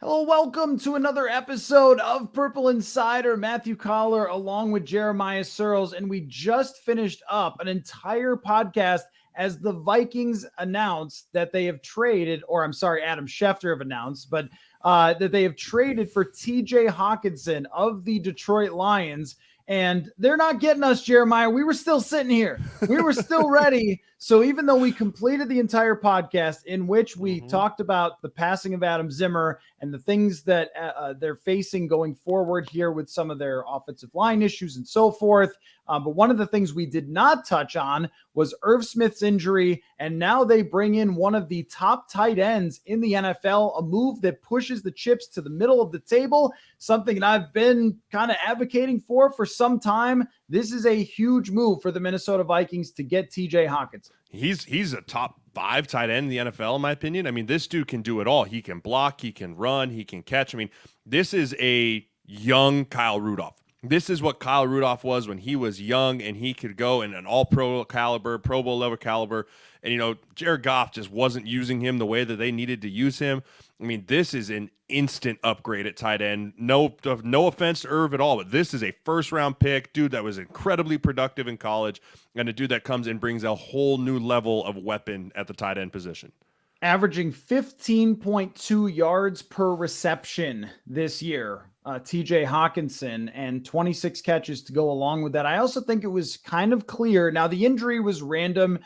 Hello, welcome to another episode of Purple Insider. Matthew Coller along with Jeremiah Sirles, and we just finished up an entire podcast as the Vikings announced that they have traded, or I'm sorry, Adam Schefter have announced, but that they have traded for TJ Hockenson of the Detroit Lions. And they're not getting us, Jeremiah. We were still sitting here. We were still ready. So even though we completed the entire podcast in which we talked about the passing of Adam Zimmer and the things that they're facing going forward here with some of their offensive line issues and so forth. But one of the things we did not touch on was Irv Smith's injury. And now they bring in one of the top tight ends in the NFL, a move that pushes the chips to the middle of the table, something that I've been kind of advocating for some time. This is a huge move for the Minnesota Vikings to get TJ Hockenson. He's a top 5 tight end in the NFL, in my opinion. I mean, this dude can do it all. He can block, he can run, he can catch. I mean, this is a young Kyle Rudolph. This is what Kyle Rudolph was when he was young and he could go in an all-pro caliber, Pro Bowl level caliber. And, you know, Jared Goff just wasn't using him the way that they needed to use him. I mean, this is an instant upgrade at tight end. No offense to Irv at all, but this is a first-round pick, dude that was incredibly productive in college, and a dude that comes and brings a whole new level of weapon at the tight end position. Averaging 15.2 yards per reception this year, TJ Hockenson, and 26 catches to go along with that. I also think it was kind of clear. Now, the injury was random,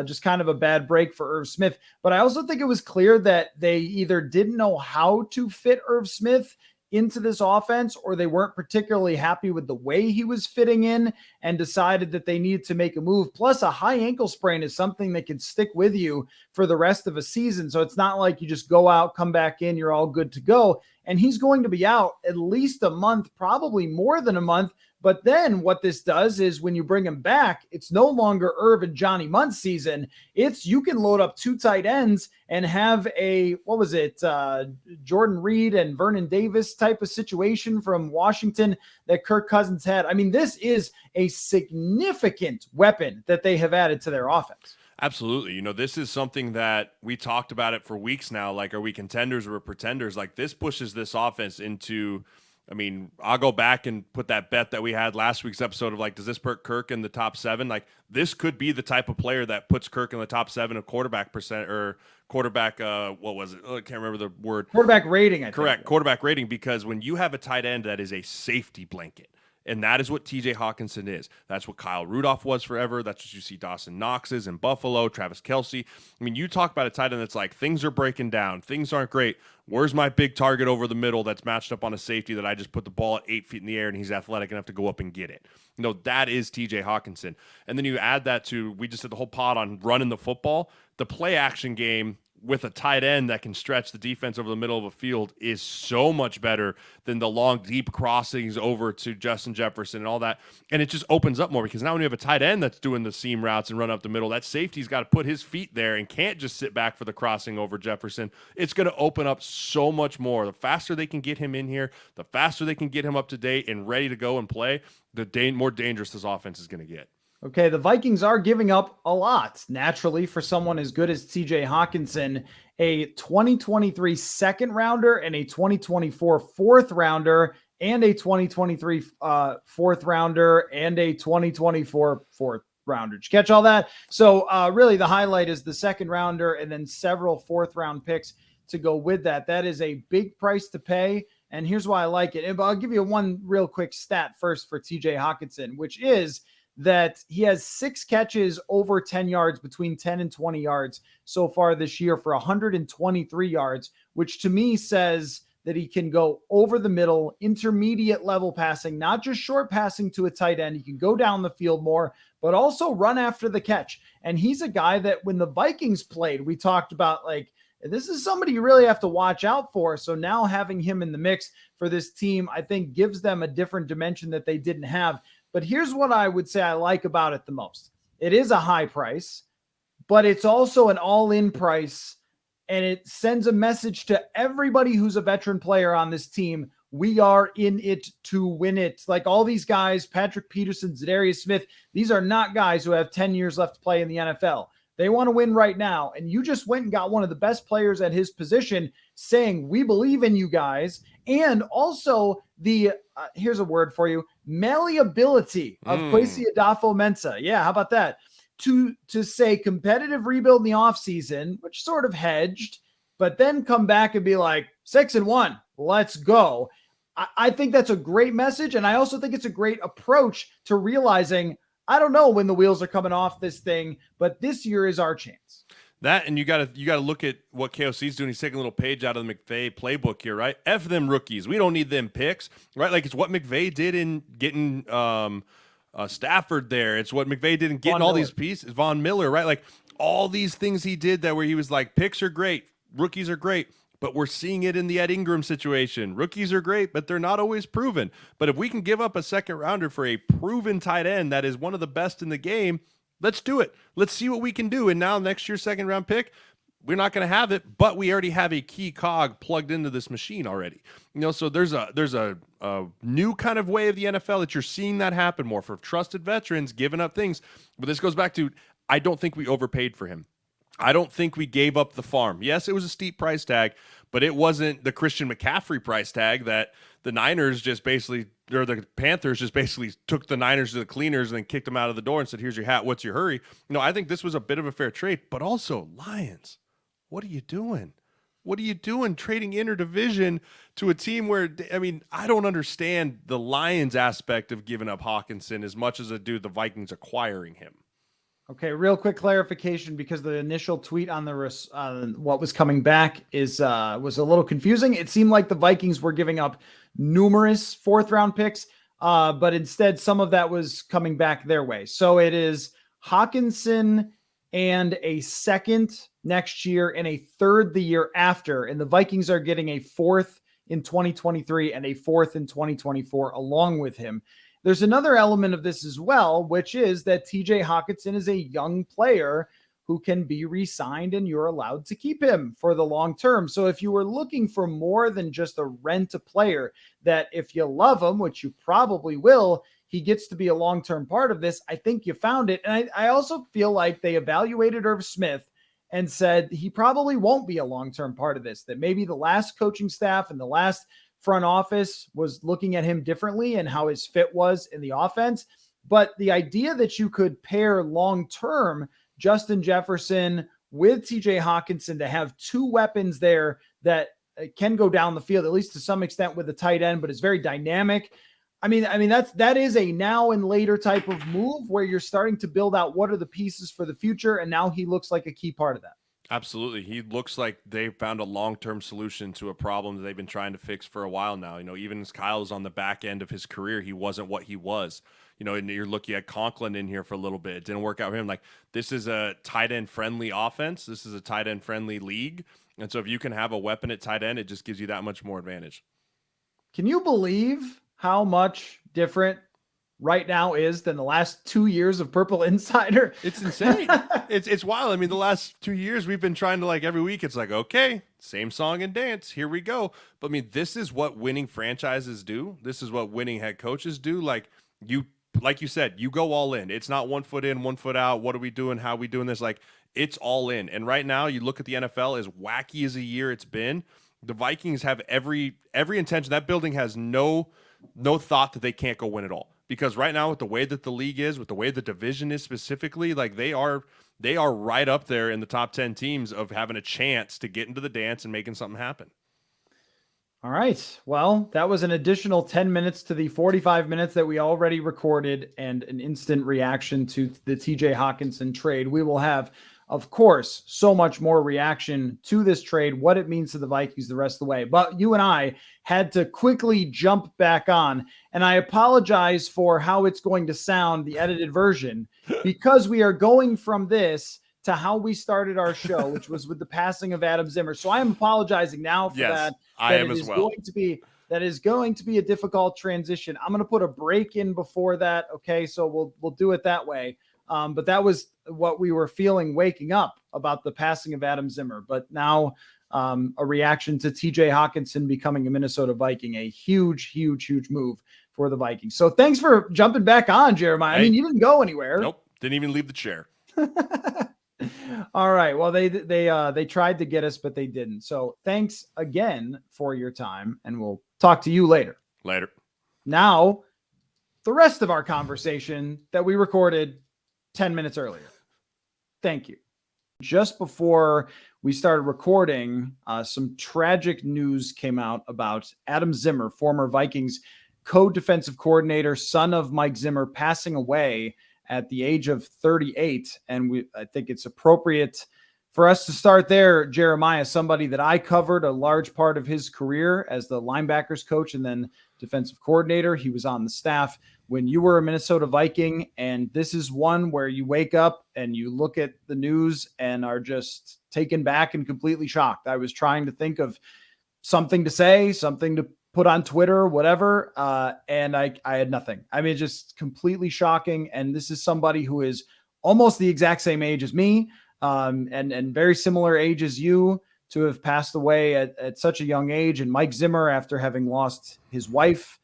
just kind of a bad break for Irv Smith. But I also think it was clear that they either didn't know how to fit Irv Smith into this offense, or they weren't particularly happy with the way he was fitting in and decided that they needed to make a move. Plus, a high ankle sprain is something that can stick with you for the rest of a season. So it's not like you just go out, come back in, you're all good to go. And he's going to be out at least a month, probably more than a month. But then what this does is when you bring him back, it's no longer Irv and Johnny Munt season. It's you can load up 2 tight ends and have a, Jordan Reed and Vernon Davis type of situation from Washington that Kirk Cousins had. I mean, this is a significant weapon that they have added to their offense. Absolutely. You know, this is something that we talked about it for weeks now. Like, are we contenders or pretenders? Like, this pushes this offense into, I mean, I'll go back and put that bet that we had last week's episode of like, does this put Kirk in the top 7? Like, this could be the type of player that puts Kirk in the top 7 of quarterback percent or quarterback, what was it? Oh, I can't remember the word. Quarterback rating, I think. Correct. Quarterback rating, because when you have a tight end that is a safety blanket, and that is what TJ Hockenson is. That's what Kyle Rudolph was forever. That's what you see Dawson Knox is in Buffalo, Travis Kelce. I mean, you talk about a tight end that's like, things are breaking down. Things aren't great. Where's my big target over the middle that's matched up on a safety that I just put the ball at 8 feet in the air and he's athletic enough to go up and get it? No, that is TJ Hockenson. And then you add that to, we just did the whole pod on running the football. The play action game with a tight end that can stretch the defense over the middle of a field is so much better than the long, deep crossings over to Justin Jefferson and all that. And it just opens up more, because now when you have a tight end that's doing the seam routes and run up the middle, that safety's got to put his feet there and can't just sit back for the crossing over Jefferson. It's going to open up so much more. The faster they can get him in here, the faster they can get him up to date and ready to go and play, the more dangerous this offense is going to get. Okay, the Vikings are giving up a lot, naturally, for someone as good as TJ Hockenson. A 2023 second rounder and a 2024 fourth rounder and a 2023 fourth rounder and a 2024 fourth rounder. Did you catch all that? So really the highlight is the second rounder and then several fourth round picks to go with that. That is a big price to pay. And here's why I like it. I'll give you one real quick stat first for TJ Hockenson, which is that he has 6 catches over 10 yards, between 10 and 20 yards so far this year for 123 yards, which to me says that he can go over the middle, intermediate level passing, not just short passing to a tight end. He can go down the field more, but also run after the catch. And he's a guy that when the Vikings played, we talked about like, this is somebody you really have to watch out for. So now having him in the mix for this team, I think gives them a different dimension that they didn't have. But here's what I would say I like about it the most. It is a high price, but it's also an all-in price, and it sends a message to everybody who's a veteran player on this team. We are in it to win it. Like all these guys, Patrick Peterson, Zadarius Smith, these are not guys who have 10 years left to play in the NFL. They want to win right now. And you just went and got one of the best players at his position saying, we believe in you guys. And also the, here's a word for you, malleability of Kwesi Adafo-Mensah. Yeah, how about that? To say competitive rebuild in the offseason, which sort of hedged, but then come back and be like 6-1, let's go. I think that's a great message. And I also think it's a great approach to realizing, I don't know when the wheels are coming off this thing, but this year is our chance. That, and you gotta look at what KOC is doing. He's taking a little page out of the McVay playbook here, right? F them rookies. We don't need them picks, right? Like it's what McVay did in getting Stafford there. It's what McVay did in getting all these pieces. Von Miller, right? Like all these things he did that where he was like, picks are great, rookies are great. But we're seeing it in the Ed Ingram situation. Rookies are great, but they're not always proven. But if we can give up a second rounder for a proven tight end that is one of the best in the game, let's do it. Let's see what we can do. And now next year's second round pick, we're not going to have it, but we already have a key cog plugged into this machine already. So there's a new kind of way of the NFL that you're seeing that happen more for trusted veterans giving up things. But this goes back to, I don't think we overpaid for him. I don't think we gave up the farm. Yes, it was a steep price tag, but it wasn't the Christian McCaffrey price tag that the Niners just basically, or the Panthers just basically took the Niners to the cleaners and then kicked them out of the door and said, here's your hat, what's your hurry? I think this was a bit of a fair trade, but also Lions, what are you doing? What are you doing trading interdivision to a team where, I don't understand the Lions aspect of giving up Hockenson as much as I do the Vikings acquiring him. Okay, real quick clarification, because the initial tweet on the what was coming back was a little confusing. It seemed like the Vikings were giving up numerous fourth-round picks, but instead some of that was coming back their way. So it is Hockenson and a second next year and a third the year after, and the Vikings are getting a fourth in 2023 and a fourth in 2024 along with him. There's another element of this as well, which is that TJ Hockenson is a young player who can be re-signed and you're allowed to keep him for the long term. So if you were looking for more than just a rent a player, that if you love him, which you probably will, he gets to be a long-term part of this, I think you found it. And I also feel like they evaluated Irv Smith and said he probably won't be a long-term part of this, that maybe the last coaching staff and the last front office was looking at him differently and how his fit was in the offense. But the idea that you could pair long-term Justin Jefferson with TJ Hockenson to have two weapons there that can go down the field, at least to some extent with a tight end, but is very dynamic. That is a now and later type of move where you're starting to build out what are the pieces for the future. And now he looks like a key part of that. Absolutely. He looks like they found a long-term solution to a problem that they've been trying to fix for a while now. Even as Kyle's on the back end of his career, he wasn't what he was. And you're looking at Conklin in here for a little bit. It didn't work out for him. Like, this is a tight end friendly offense. This is a tight end friendly league. And so if you can have a weapon at tight end, it just gives you that much more advantage. Can you believe how much different right now is than the last 2 years of Purple Insider? It's insane. It's wild. The last 2 years we've been trying to, every week it's like, okay, same song and dance, here we go. But this is what winning franchises do. This is what winning head coaches do. Like you said, you go all in. It's not 1 foot in, 1 foot out. What are we doing? How are we doing this? It's all in. And right now you look at the NFL, as wacky as a year it's been, the Vikings have every intention. That building has no thought that they can't go win it all. Because right now, with the way that the league is, with the way the division is specifically, they are right up there in the top 10 teams of having a chance to get into the dance and making something happen. All right. Well, that was an additional 10 minutes to the 45 minutes that we already recorded and an instant reaction to the TJ Hockenson trade. We will have, of course, so much more reaction to this trade, what it means to the Vikings the rest of the way. But you and I had to quickly jump back on, and I apologize for how it's going to sound, the edited version, because we are going from this to how we started our show, which was with the passing of Adam Zimmer. So I am apologizing now for that. I am as well. That is going to be a difficult transition. I'm going to put a break in before that. Okay, so we'll do it that way. But that was what we were feeling waking up about the passing of Adam Zimmer. But now a reaction to TJ Hockenson becoming a Minnesota Viking, a huge, huge, huge move for the Vikings. So thanks for jumping back on, Jeremiah. Hey, you didn't go anywhere. Nope. Didn't even leave the chair. All right. Well, they tried to get us, but they didn't. So thanks again for your time, and we'll talk to you later. Later. Now, the rest of our conversation that we recorded 10 minutes earlier. Thank you. Just before we started recording, some tragic news came out about Adam Zimmer, former Vikings co-defensive coordinator, son of Mike Zimmer, passing away at the age of 38. And I think it's appropriate for us to start there. Jeremiah, somebody that I covered a large part of his career as the linebackers coach and then defensive coordinator. He was on the staff when you were a Minnesota Viking. And this is one where you wake up and you look at the news and are just taken back and completely shocked. I was trying to think of something to say, something to put on Twitter, whatever. And I had nothing. I mean, just completely shocking. And this is somebody who is almost the exact same age as me, and very similar age as you, to have passed away at such a young age. And Mike Zimmer, after having lost his wife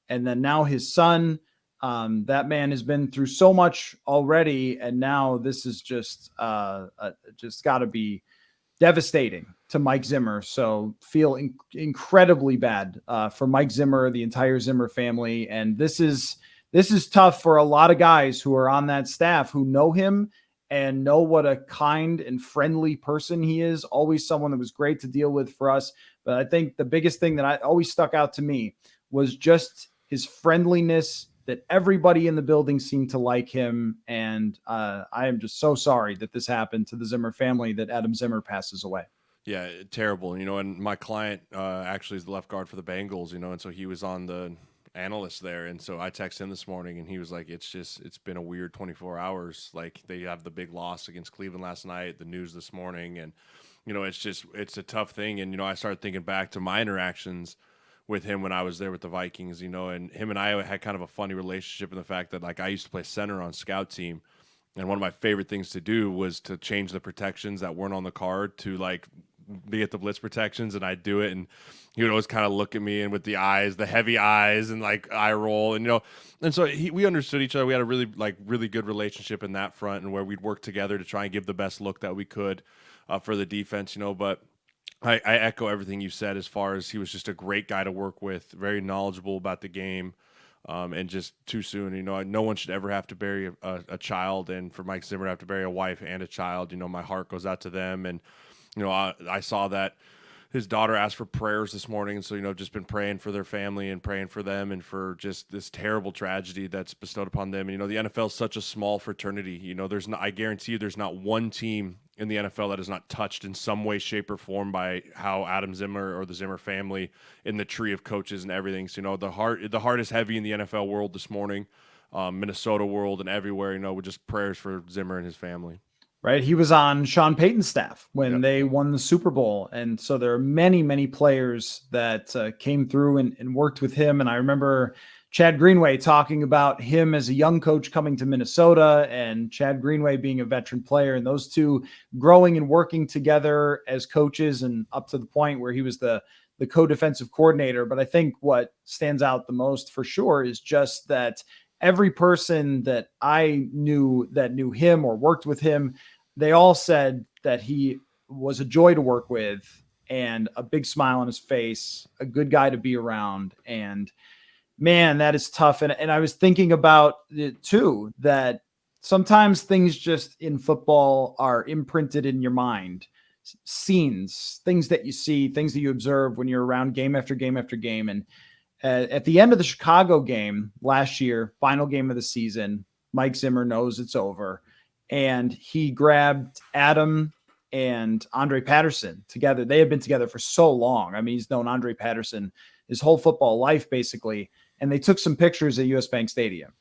and then now his son, that man has been through so much already. And now this is just got to be devastating to Mike Zimmer. So feel incredibly bad for Mike Zimmer, the entire Zimmer family. And this is tough for a lot of guys who are on that staff who know him and know what a kind and friendly person he is. Always someone that was great to deal with for us. But I think the biggest thing that always stuck out to me was just his friendliness, that everybody in the building seemed to like him. And I am just so sorry that this happened to the Zimmer family, that Adam Zimmer passes away. Yeah, terrible. And my client actually is the left guard for the Bengals, and so he was on the analyst there. And so I texted him this morning and he was like, it's been a weird 24 hours. Like, they have the big loss against Cleveland last night, the news this morning. And, it's a tough thing. And, I started thinking back to my interactions with him when I was there with the Vikings, and him and I had kind of a funny relationship in the fact that, like, I used to play center on scout team. And one of my favorite things to do was to change the protections that weren't on the card to, like, be at the blitz protections, and I'd do it, and he would always kind of look at me and with the heavy eyes, and like eye roll, and and so we understood each other. We had a really good relationship in that front, and where we'd work together to try and give the best look that we could for the defense, But I echo everything you said as far as he was just a great guy to work with, very knowledgeable about the game. And just too soon, no one should ever have to bury a child, and for Mike Zimmer to have to bury a wife and a child, my heart goes out to them. And I saw that his daughter asked for prayers this morning. And so, just been praying for their family and praying for them and for just this terrible tragedy that's bestowed upon them. And, the NFL is such a small fraternity. I guarantee you there's not one team in the NFL that is not touched in some way, shape, or form by how Adam Zimmer or the Zimmer family in the tree of coaches and everything. So, the heart is heavy in the NFL world this morning, Minnesota world, and everywhere, with just prayers for Zimmer and his family. Right. He was on Sean Payton's staff when they won the Super Bowl. And so there are many, many players that came through and worked with him. And I remember Chad Greenway talking about him as a young coach coming to Minnesota, and Chad Greenway being a veteran player, and those two growing and working together as coaches, and up to the point where he was the co-defensive coordinator. But I think what stands out the most for sure is just that every person that I knew that knew him or worked with him, they all said that he was a joy to work with and a big smile on his face, a good guy to be around. And man, that is tough. And I was thinking about it too, that sometimes things just in football are imprinted in your mind. Scenes, things that you see, things that you observe when you're around game after game after game. And at the end of the Chicago game last year, final game of the season, Mike Zimmer knows it's over, and he grabbed Adam and Andre Patterson together. They have been together for so long. I mean, he's known Andre Patterson his whole football life, basically. And they took some pictures at US Bank Stadium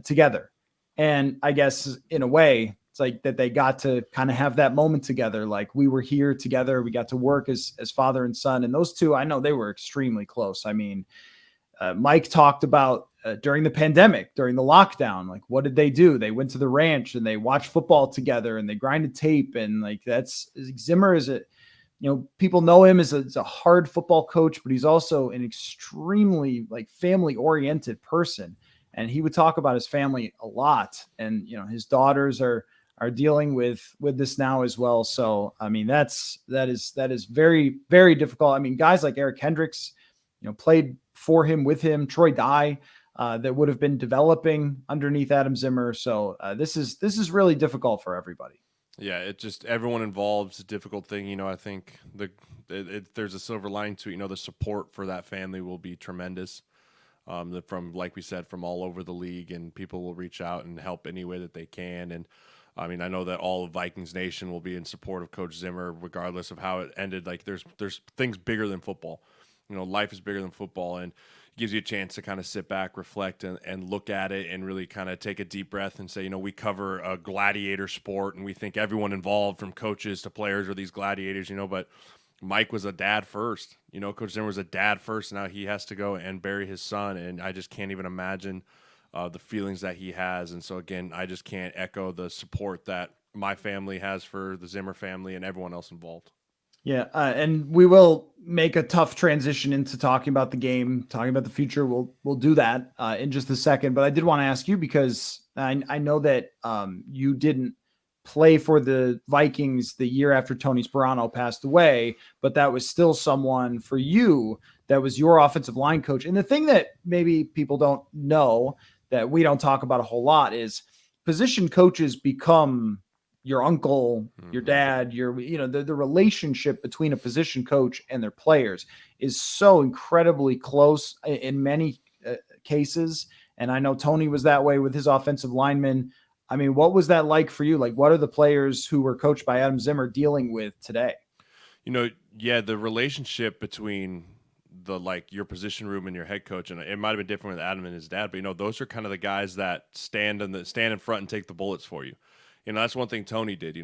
together. And I guess in a way, it's like that they got to kind of have that moment together. Like, we were here together. We got to work as father and son. And those two, I know they were extremely close. I mean, Mike talked about during the pandemic, during the lockdown, like, what did they do? They went to the ranch and they watched football together and they grinded tape. And like, that's Zimmer is people know him as a hard football coach, but he's also an extremely family oriented person. And he would talk about his family a lot. And, his daughters are are dealing with this now as well. So, I mean, that is very, very difficult. I mean, guys like Eric Hendricks, played for him, with him, Troy Dye, that would have been developing underneath Adam Zimmer. So this is really difficult for everybody. Yeah, it just everyone involved is a difficult thing. I think there's a silver lining to it. The support for that family will be tremendous. From, like we said, from all over the league, and people will reach out and help any way that they can. And I mean, I know that all of Vikings Nation will be in support of Coach Zimmer, regardless of how it ended. Like there's things bigger than football. Life is bigger than football, and gives you a chance to kind of sit back, reflect, and look at it, and really kind of take a deep breath and say, we cover a gladiator sport, and we think everyone involved, from coaches to players, are these gladiators, but Mike was a dad first. Coach Zimmer was a dad first. Now he has to go and bury his son, and I just can't even imagine the feelings that he has. And so, again, I just can't echo the support that my family has for the Zimmer family and everyone else involved. Yeah, and we will make a tough transition into talking about the game, talking about the future. We'll do that in just a second. But I did want to ask you, because I know that you didn't play for the Vikings the year after Tony Sperano passed away, but that was still someone for you that was your offensive line coach. And the thing that maybe people don't know, that we don't talk about a whole lot, is position coaches become your uncle, your dad, the relationship between a position coach and their players is so incredibly close in many cases. And I know Tony was that way with his offensive linemen. I mean, what was that like for you? Like, what are the players who were coached by Adam Zimmer dealing with today? The relationship between your position room and your head coach, and it might have been different with Adam and his dad, but those are kind of the guys that stand in front and take the bullets for you. That's one thing Tony did.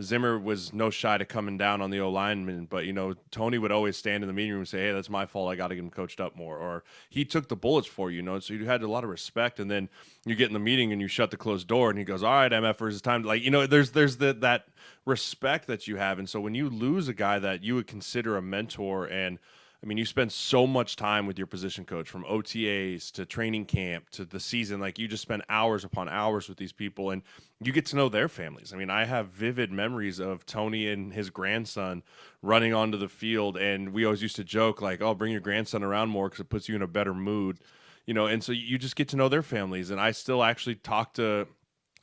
Zimmer was no shy to coming down on the O-lineman, but, Tony would always stand in the meeting room and say, hey, that's my fault. I got to get him coached up more. Or he took the bullets for you, so you had a lot of respect. And then you get in the meeting and you shut the closed door and he goes, all right, MFers, it's time to, there's that respect that you have. And so when you lose a guy that you would consider a mentor, and I mean, you spend so much time with your position coach, from OTAs to training camp to the season. Like, you just spend hours upon hours with these people, and you get to know their families. I mean, I have vivid memories of Tony and his grandson running onto the field, and we always used to joke, like, oh, bring your grandson around more because it puts you in a better mood. And so you just get to know their families. And I still actually talk to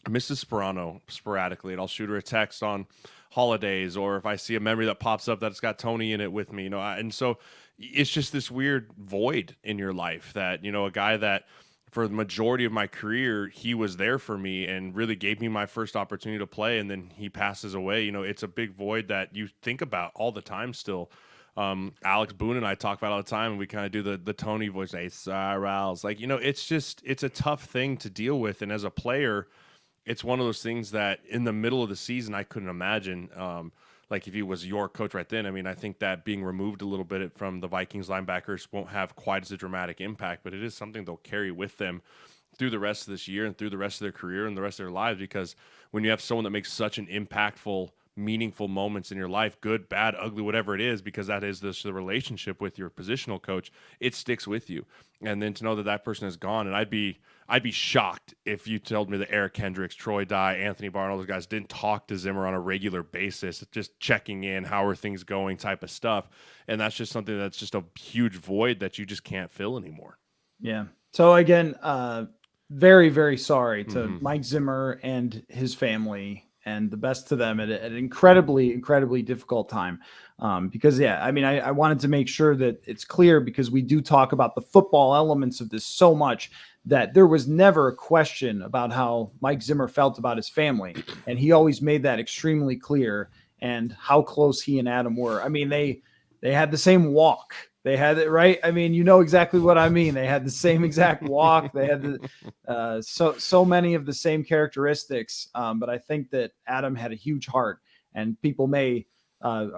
Mrs. Sperano sporadically, and I'll shoot her a text on holidays, or if I see a memory that pops up that's got Tony in it with me, and so it's just this weird void in your life that, a guy that for the majority of my career, he was there for me and really gave me my first opportunity to play, and then he passes away. It's a big void that you think about all the time still. Alex Boone and I talk about it all the time, and we kind of do the Tony voice, hey, Sirles. It's a tough thing to deal with. And as a player, it's one of those things that in the middle of the season, I couldn't imagine, if he was your coach right then. I mean, I think that being removed a little bit from the Vikings linebackers won't have quite as a dramatic impact, but it is something they'll carry with them through the rest of this year and through the rest of their career and the rest of their lives, because when you have someone that makes such an impactful, meaningful moments in your life, good, bad, ugly, whatever it is, because that is the relationship with your positional coach, it sticks with you. And then to know that person is gone, and I'd be shocked if you told me that Eric Hendricks, Troy Dye, Anthony Barr, all those guys didn't talk to Zimmer on a regular basis, just checking in, how are things going type of stuff. And that's just something that's just a huge void that you just can't fill anymore. Yeah. So again, very, very sorry to Mike Zimmer and his family, and the best to them at an incredibly, incredibly difficult time. Because, I mean, I wanted to make sure that it's clear, because we do talk about the football elements of this so much, that there was never a question about how Mike Zimmer felt about his family. And he always made that extremely clear, and how close he and Adam were. I mean, they had the same walk. They had it right. I mean, you know exactly what I mean. They had the same exact walk. They had so many of the same characteristics. But I think that Adam had a huge heart, and people may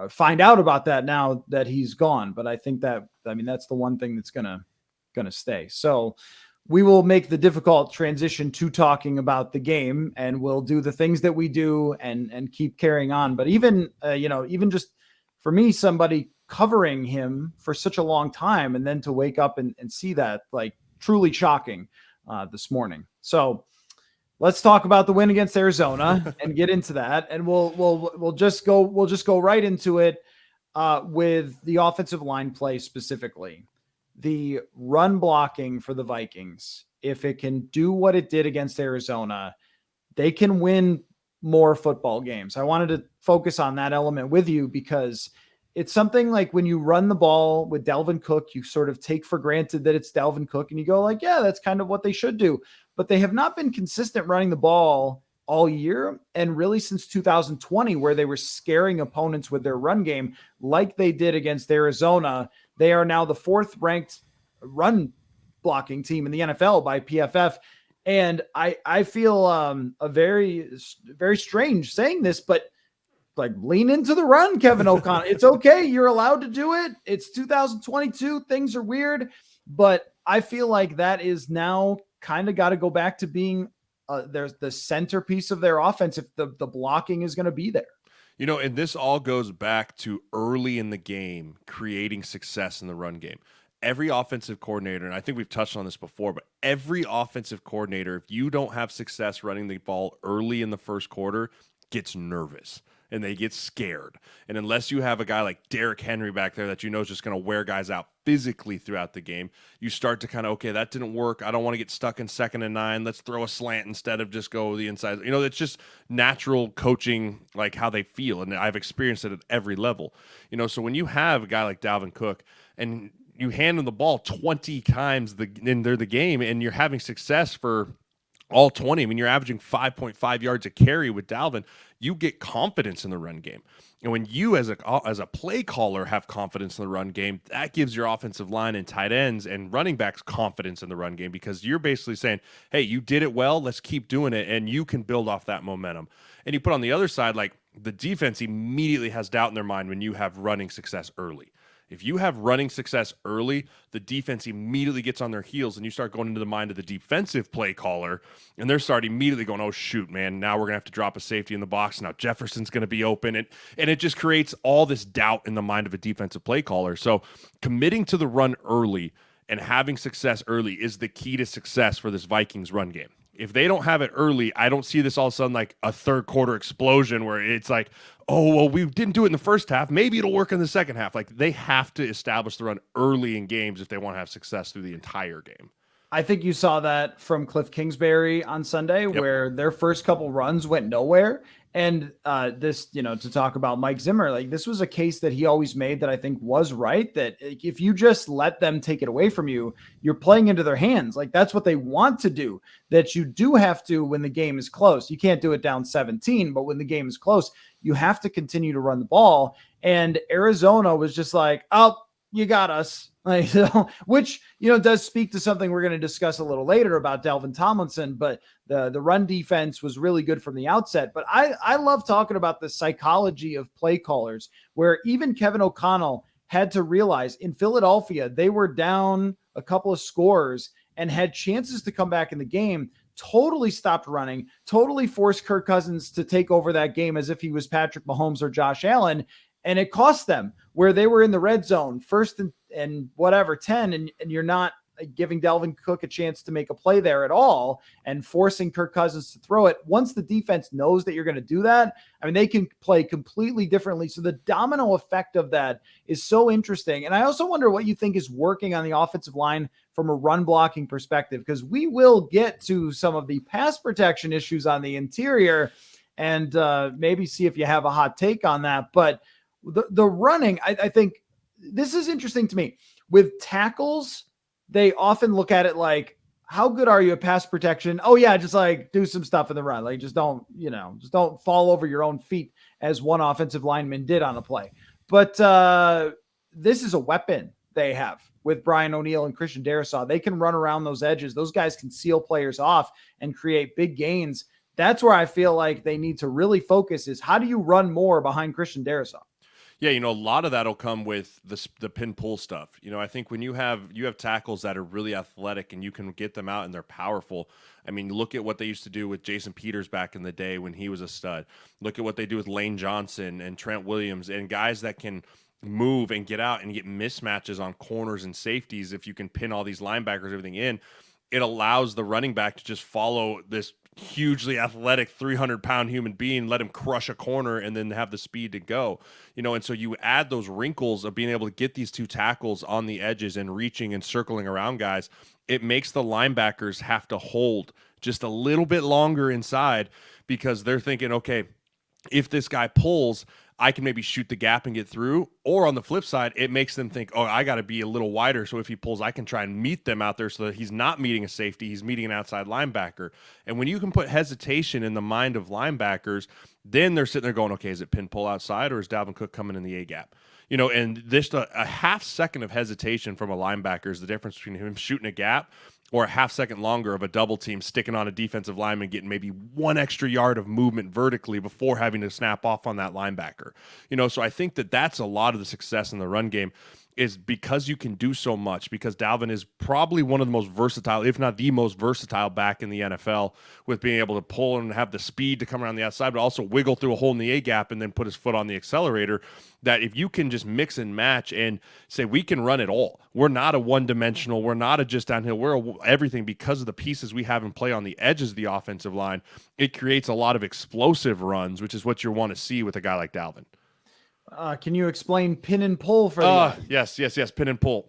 find out about that now that he's gone. But I think that's the one thing that's gonna stay. So we will make the difficult transition to talking about the game, and we'll do the things that we do and keep carrying on. But even just for me, somebody covering him for such a long time, and then to wake up and see that, like, truly shocking this morning. So let's talk about the win against Arizona and get into that. And we'll just go right into it with the offensive line play specifically. The run blocking for the Vikings, if it can do what it did against Arizona, they can win more football games. I wanted to focus on that element with you because it's something like when you run the ball with Dalvin Cook, you sort of take for granted that it's Dalvin Cook and you go like, yeah, that's kind of what they should do. But they have not been consistent running the ball all year. And really since 2020, where they were scaring opponents with their run game, like they did against Arizona, they are now the 4th ranked run blocking team in the NFL by PFF. And I feel a very, very strange saying this, but like lean into the run, Kevin O'Connell. It's okay. You're allowed to do it. It's 2022. Things are weird, but I feel like that is now kind of got to go back to being there's the centerpiece of their offense if the blocking is going to be there. You know, and this all goes back to early in the game, creating success in the run game. Every offensive coordinator, and I think we've touched on this before, but every offensive coordinator, if you don't have success running the ball early in the first quarter, gets nervous and they get scared. And unless you have a guy like Derrick Henry back there that you know is just going to wear guys out physically throughout the game, you start to kind of, okay, that didn't work. I don't want to get stuck in 2nd and 9. Let's throw a slant instead of just go the inside. You know, it's just natural coaching, like how they feel. And I've experienced it at every level. You know, so when you have a guy like Dalvin Cook and you hand him the ball 20 times in the game and you're having success for all 20. I mean, you're averaging 5.5 yards a carry with Dalvin. You get confidence in the run game. And when you as a play caller have confidence in the run game, that gives your offensive line and tight ends and running backs confidence in the run game because you're basically saying, hey, you did it well. Let's keep doing it. And you can build off that momentum. And you put on the other side, like the defense immediately has doubt in their mind when you have running success early. If you have running success early, the defense immediately gets on their heels and you start going into the mind of the defensive play caller and they're starting immediately going, oh, shoot, man, now we're going to have to drop a safety in the box. Now Jefferson's going to be open. And it just creates all this doubt in the mind of a defensive play caller. So committing to the run early and having success early is the key to success for this Vikings run game. If they don't have it early, I don't see this all of a sudden like a third quarter explosion where it's like, oh, well, we didn't do it in the first half. Maybe it'll work in the second half. Like they have to establish the run early in games if they want to have success through the entire game. I think you saw that from Cliff Kingsbury on Sunday, Yep. where their first couple runs went nowhere. And this, to talk about Mike Zimmer, like this was a case that he always made that I think was right, that if you just let them take it away from you, you're playing into their hands. Like that's what they want to do, that you do have to when the game is close. You can't do it down 17, but when the game is close, you have to continue to run the ball. And Arizona was just like, oh, you got us. Like, which, does speak to something we're going to discuss a little later about Dalvin Tomlinson, but the run defense was really good from the outset. But I love talking about the psychology of play callers, where even Kevin O'Connell had to realize in Philadelphia, they were down a couple of scores and had chances to come back in the game, totally stopped running, totally forced Kirk Cousins to take over that game as if he was Patrick Mahomes or Josh Allen. And it cost them, where they were in the red zone, 1st and whatever, 10, and you're not giving Dalvin Cook a chance to make a play there at all and forcing Kirk Cousins to throw it. Once the defense knows that you're going to do that, I mean, they can play completely differently. So the domino effect of that is so interesting. And I also wonder what you think is working on the offensive line from a run blocking perspective, because we will get to some of the pass protection issues on the interior and maybe see if you have a hot take on that. But the running, I think this is interesting to me. With tackles, they often look at it like, how good are you at pass protection? Oh yeah, just like do some stuff in the run. Like just don't fall over your own feet as one offensive lineman did on a play. But this is a weapon they have with Brian O'Neill and Christian Darrisaw. They can run around those edges. Those guys can seal players off and create big gains. That's where I feel like they need to really focus is how do you run more behind Christian Darrisaw? Yeah, a lot of that'll come with the pin pull stuff. I think when you have tackles that are really athletic and you can get them out and they're powerful. I mean, look at what they used to do with Jason Peters back in the day when he was a stud. Look at what they do with Lane Johnson and Trent Williams and guys that can move and get out and get mismatches on corners and safeties. If you can pin all these linebackers, everything in, it allows the running back to just follow this hugely athletic 300-pound human being, let him crush a corner and then have the speed to go. And so you add those wrinkles of being able to get these two tackles on the edges and reaching and circling around guys. It makes the linebackers have to hold just a little bit longer inside, because they're thinking, okay, if this guy pulls, I can maybe shoot the gap and get through. Or on the flip side, it makes them think, oh, I got to be a little wider. So if he pulls, I can try and meet them out there so that he's not meeting a safety. He's meeting an outside linebacker. And when you can put hesitation in the mind of linebackers, then they're sitting there going, okay, is it pin pull outside or is Dalvin Cook coming in the A gap? And just a half second of hesitation from a linebacker is the difference between him shooting a gap or a half second longer of a double team sticking on a defensive lineman, getting maybe 1 extra yard of movement vertically before having to snap off on that linebacker. So I think that that's a lot of the success in the run game, is because you can do so much, because Dalvin is probably one of the most versatile, if not the most versatile back in the NFL, with being able to pull and have the speed to come around the outside, but also wiggle through a hole in the A gap and then put his foot on the accelerator. That if you can just mix and match and say, we can run it all. We're not a one-dimensional. We're not a just downhill. We're everything, because of the pieces we have in play on the edges of the offensive line. It creates a lot of explosive runs, which is what you want to see with a guy like Dalvin. Can you explain pin and pull for Yes, pin and pull.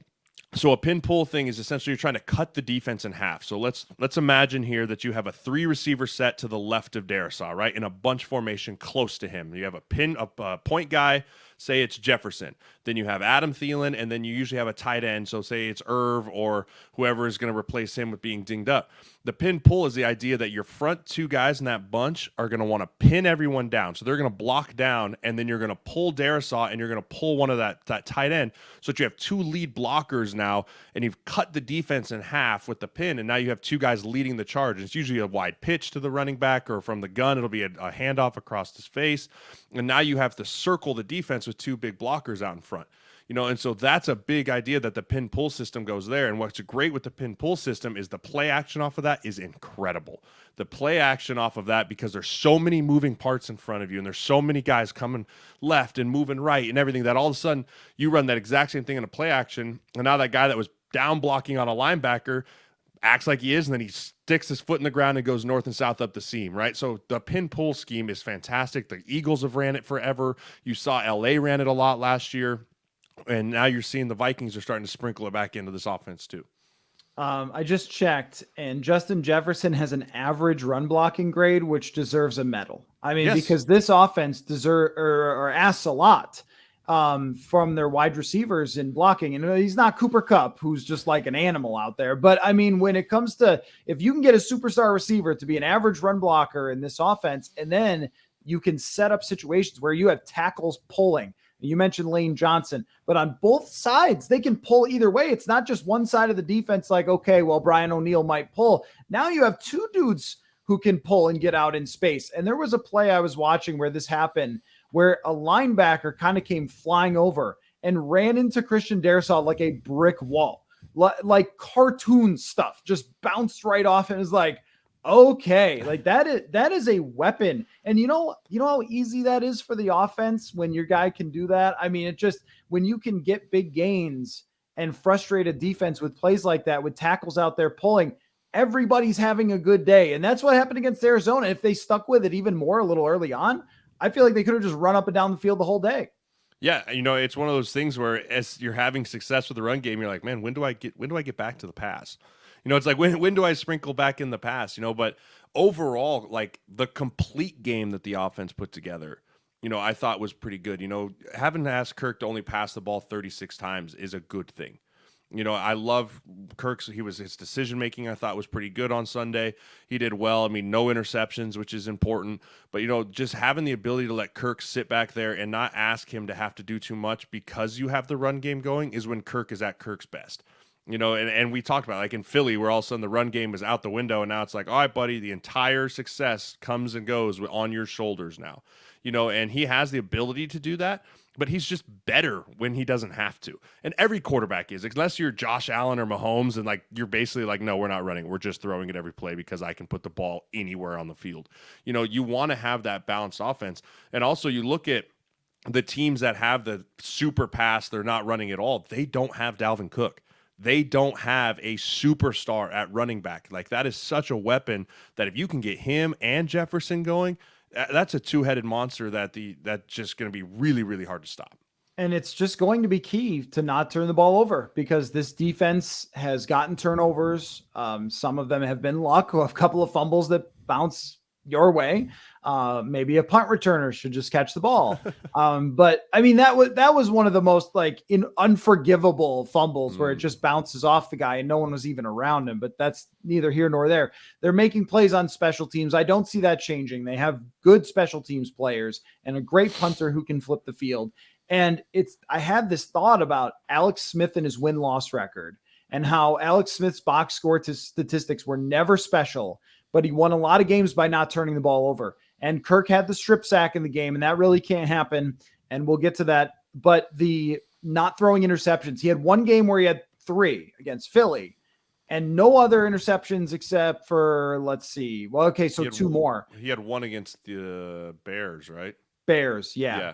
So a pin pull thing is essentially you're trying to cut the defense in half. So let's imagine here that you have a 3 receiver set to the left of Darrisaw, right, in a bunch formation close to him. You have a point guy, say it's Jefferson. Then you have Adam Thielen, and then you usually have a tight end. So say it's Irv or whoever is going to replace him with being dinged up. The pin pull is the idea that your front 2 guys in that bunch are going to want to pin everyone down. So they're going to block down, and then you're going to pull Darrisaw, and you're going to pull one of that tight end, so that you have 2 lead blockers now, and you've cut the defense in half with the pin, and now you have 2 guys leading the charge. And it's usually a wide pitch to the running back, or from the gun, it'll be a handoff across his face. And now you have to circle the defense with 2 big blockers out in front. And so that's a big idea, that the pin pull system goes there. And what's great with the pin pull system is the play action off of that is incredible. The play action off of that, because there's so many moving parts in front of you, and there's so many guys coming left and moving right and everything, that all of a sudden you run that exact same thing in a play action. And now that guy that was down blocking on a linebacker acts like he is, and then he sticks his foot in the ground and goes north and south up the seam, right? So the pin pull scheme is fantastic. The Eagles have ran it forever. You saw LA ran it a lot last year. And now you're seeing the Vikings are starting to sprinkle it back into this offense too. I just checked, and Justin Jefferson has an average run blocking grade, which deserves a medal. I mean, because this offense asks a lot from their wide receivers in blocking. And he's not Cooper Kupp, who's just like an animal out there. But I mean, when it comes to, if you can get a superstar receiver to be an average run blocker in this offense, and then you can set up situations where you have tackles pulling. You mentioned Lane Johnson, but on both sides, they can pull either way. It's not just one side of the defense like, okay, well, Brian O'Neill might pull. Now you have 2 dudes who can pull and get out in space. And there was a play I was watching where this happened, where a linebacker kind of came flying over and ran into Christian Darrisaw like a brick wall, like cartoon stuff, just bounced right off and is like, okay, like that is a weapon. And you know how easy that is for the offense when your guy can do that. I mean, it just, when you can get big gains and frustrate a defense with plays like that, with tackles out there pulling, everybody's having a good day. And that's what happened against Arizona. If they stuck with it even more a little early on, I feel like they could have just run up and down the field the whole day. Yeah, it's one of those things where as you're having success with the run game, you're like, man, when do I get back to the pass? It's like, when do I sprinkle back in the pass? But overall, like the complete game that the offense put together, I thought was pretty good. Having to ask Kirk to only pass the ball 36 times is a good thing. I love Kirk's. His decision making, I thought, was pretty good on Sunday. He did well. I mean, no interceptions, which is important. But just having the ability to let Kirk sit back there and not ask him to have to do too much because you have the run game going is when Kirk is at Kirk's best. And we talked about, like in Philly, where all of a sudden the run game was out the window, and now it's like, all right, buddy, the entire success comes and goes on your shoulders now. And he has the ability to do that, but he's just better when he doesn't have to. And every quarterback is, unless you're Josh Allen or Mahomes, and like you're basically like, no, we're not running. We're just throwing it every play because I can put the ball anywhere on the field. You want to have that balanced offense. And also you look at the teams that have the super pass, they're not running at all. They don't have Dalvin Cook. they don't have a superstar at running back. Like, that is such a weapon that if you can get him and Jefferson going, that's a two-headed monster that's just going to be really, really hard to stop. And it's just going to be key to not turn the ball over, because this defense has gotten turnovers. Some of them have been luck, a couple of fumbles that bounce your way. Maybe a punt returner should just catch the ball. But I mean, that was one of the most unforgivable fumbles where it just bounces off the guy and no one was even around him. But that's neither here nor there. They're making plays on special teams. I don't see that changing. They have good special teams players and a great punter who can flip the field. And I had this thought about Alex Smith and his win-loss record, and how Alex Smith's box score statistics were never special, but he won a lot of games by not turning the ball over. And Kirk had the strip sack in the game, and that really can't happen. And we'll get to that. But the not throwing interceptions, he had one game where he had 3 against Philly, and no other interceptions except for, let's see. Well, okay, so 2 more. He had one against the Bears, right? Bears, yeah.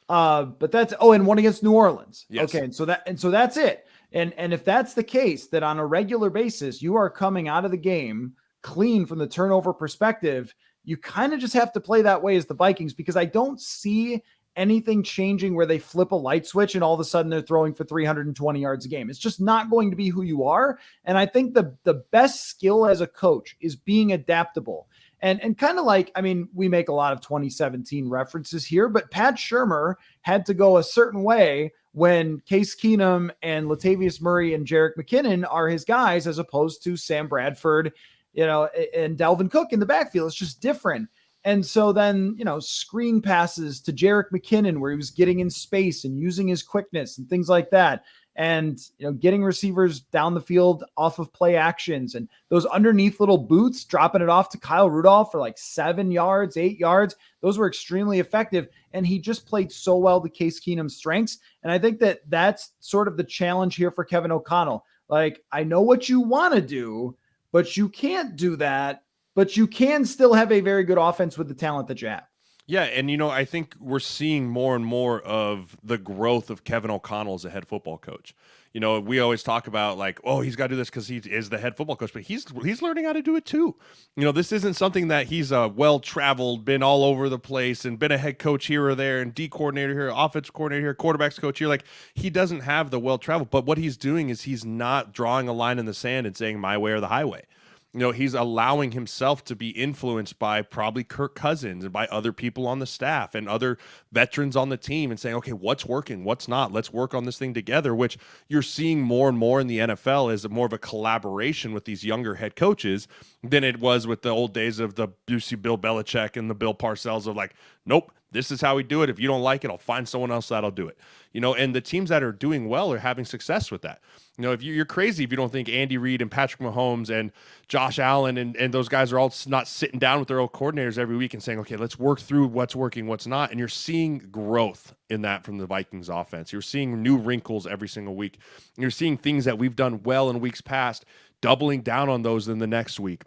But that's and one against New Orleans. Yes. Okay, and so that's it. And if that's the case, that on a regular basis you are coming out of the game clean from the turnover perspective, you kind of just have to play that way as the Vikings, because I don't see anything changing where they flip a light switch and all of a sudden they're throwing for 320 yards a game. It's just not going to be who you are. And I think the best skill as a coach is being adaptable. And kind of like, I mean, we make a lot of 2017 references here, but Pat Shurmur had to go a certain way when Case Keenum and Latavius Murray and Jerick McKinnon are his guys, as opposed to Sam Bradford, and Dalvin Cook in the backfield. It's just different. And so then, screen passes to Jerick McKinnon where he was getting in space and using his quickness and things like that. And, getting receivers down the field off of play actions, and those underneath little boots, dropping it off to Kyle Rudolph for 7 yards, 8 yards. Those were extremely effective. And he just played so well to Case Keenum's strengths. And I think that that's sort of the challenge here for Kevin O'Connell. I know what you want to do, but you can't do that, but you can still have a very good offense with the talent that you have. Yeah, and I think we're seeing more and more of the growth of Kevin O'Connell as a head football coach. We always talk about he's got to do this because he is the head football coach, but he's learning how to do it too. This isn't something that he's well-traveled, been all over the place and been a head coach here or there and D coordinator here, offensive coordinator here, quarterbacks coach here. He doesn't have the well-traveled, but what he's doing is he's not drawing a line in the sand and saying my way or the highway. He's allowing himself to be influenced by probably Kirk Cousins and by other people on the staff and other veterans on the team, and saying, okay, what's working, what's not? Let's work on this thing together, which you're seeing more and more in the NFL as more of a collaboration with these younger head coaches than it was with the old days of the Busey, Bill Belichick and the Bill Parcells of nope, this is how we do it. If you don't like it, I'll find someone else that'll do it. And the teams that are doing well are having success with that. If you're crazy if you don't think Andy Reid and Patrick Mahomes and Josh Allen and those guys are all not sitting down with their old coordinators every week and saying, okay, let's work through what's working, what's not. And you're seeing growth in that from the Vikings offense. You're seeing new wrinkles every single week. You're seeing things that we've done well in weeks past, doubling down on those in the next week.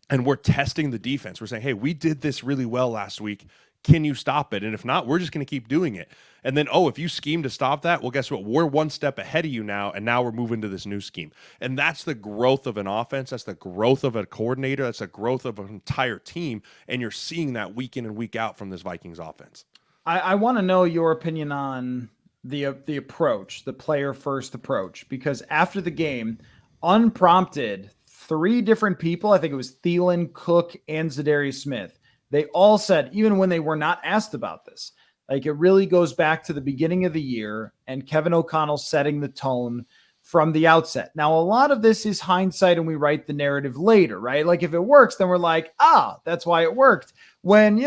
And we're testing the defense. We're saying, hey, we did this really well last week. Can you stop it? And if not, we're just going to keep doing it. And then, if you scheme to stop that, well, guess what? We're one step ahead of you now, and now we're moving to this new scheme. And that's the growth of an offense. That's the growth of a coordinator. That's the growth of an entire team. And you're seeing that week in and week out from this Vikings offense. I want to know your opinion on the approach, the player-first approach, because after the game, unprompted, 3 different people, I think it was Thielen, Cook, and Zadarius Smith, they all said, even when they were not asked about this, it really goes back to the beginning of the year and Kevin O'Connell setting the tone from the outset. Now, a lot of this is hindsight and we write the narrative later, right? If it works, then we're that's why it worked, when,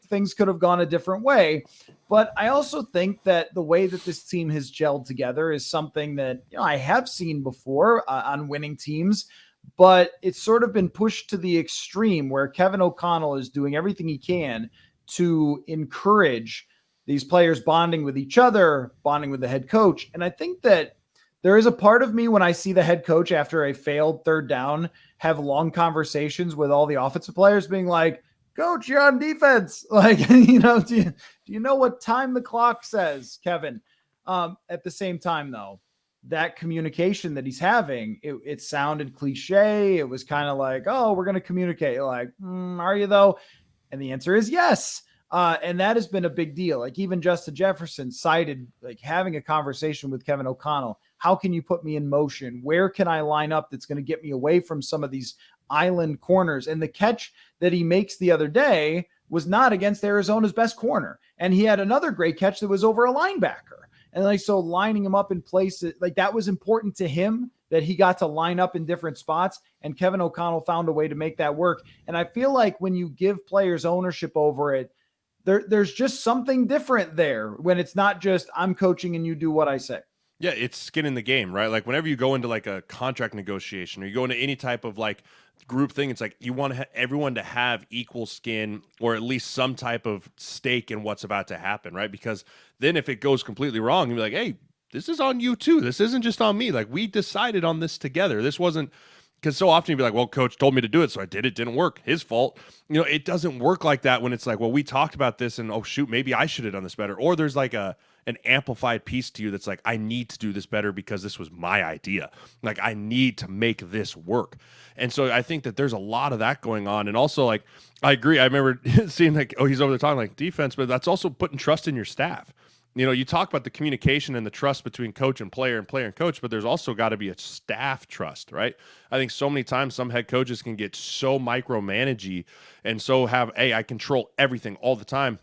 things could have gone a different way. But I also think that the way that this team has gelled together is something that, I have seen before on winning teams. But it's sort of been pushed to the extreme where Kevin O'Connell is doing everything he can to encourage these players bonding with each other, bonding with the head coach. And I think that there is a part of me when I see the head coach after a failed third down have long conversations with all the offensive players being like, coach, you're on defense. Do you know what time the clock says, Kevin? At the same time, though, that communication that he's having, it sounded cliche. It was kind of like, oh, we're going to communicate. Like, are you though? And the answer is yes. And that has been a big deal. Like even Justin Jefferson cited like having a conversation with Kevin O'Connell. How can you put me in motion? Where can I line up that's going to get me away from some of these island corners? And the catch that he makes the other day was not against Arizona's best corner. And he had another great catch that was over a linebacker. And like, so lining him up in places like that was important to him, that he got to line up in different spots, and Kevin O'Connell found a way to make that work. And I feel like when you give players ownership over it, there's just something different there when it's not just I'm coaching and you do what I say. Yeah, it's skin in the game, right? Like whenever you go into like a contract negotiation or you go into any type of like group thing, it's like you want everyone to have equal skin or at least some type of stake in what's about to happen, right? Because then if it goes completely wrong, you'll be like, hey, this is on you too. This isn't just on me. Like we decided on this together. This wasn't, because so often you'd be like, well, coach told me to do it, so I did it. Didn't work. His fault. You know, it doesn't work like that when it's like, well, we talked about this and, oh, shoot, maybe I should have done this better. Or there's like an amplified piece to you that's like, I need to do this better because this was my idea. Like, I need to make this work. And so I think that there's a lot of that going on. And also, like, I agree. I remember seeing like, oh, he's over there talking like defense, but that's also putting trust in your staff. You know, you talk about the communication and the trust between coach and player and coach, but there's also got to be a staff trust, right? I think so many times some head coaches can get so micromanagey and so have, hey, I control everything all the time.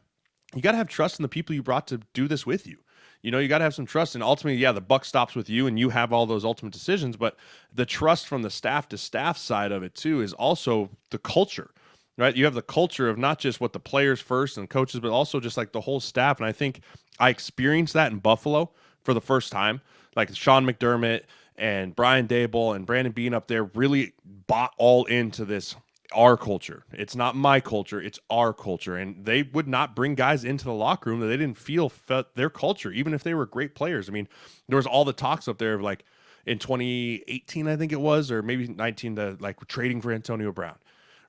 You got to have trust in the people you brought to do this with you. You know, you got to have some trust. And ultimately, yeah, the buck stops with you and you have all those ultimate decisions. But the trust from the staff to staff side of it, too, is also the culture. Right, you have the culture of not just what the players first and coaches, but also just like the whole staff. And I think I experienced that in Buffalo for the first time. Like Sean McDermott and Brian Dable and Brandon Beane up there really bought all into this our culture. It's not my culture, it's our culture. And they would not bring guys into the locker room that they didn't feel felt their culture, even if they were great players. I mean, there was all the talks up there of like in 2018, I think it was, or maybe 19, the like trading for Antonio Brown.